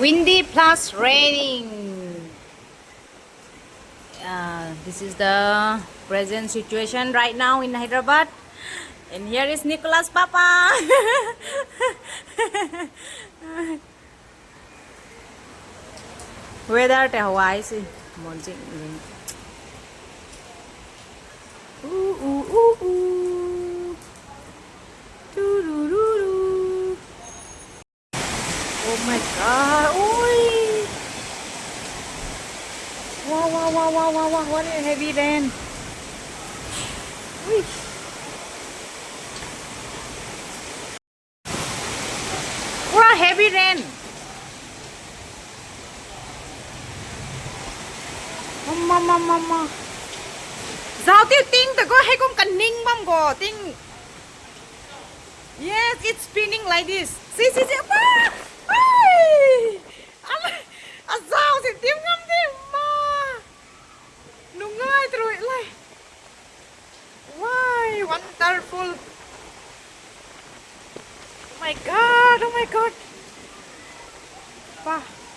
Windy plus raining. This is the present situation right now in Hyderabad. And here is Nicholas Papa. Weather te Hawaii si. Morning. Ooh ooh ooh ooh. Doo doo doo doo. Oh my God. Oi. Wow wow wow wow wow wow. What a heavy rain. Ui. Wow, heavy rain. Mama mama mama. Giao tiêu tinh tự có hay cũng cần ninh mong gò tinh. Yes, it's spinning like this. See see see. Ma. Ai. À giao thì tiếng ngâm đi ma. Nó ngay rồi lại. Why wonderful. Oh my God, oh my God. Wow.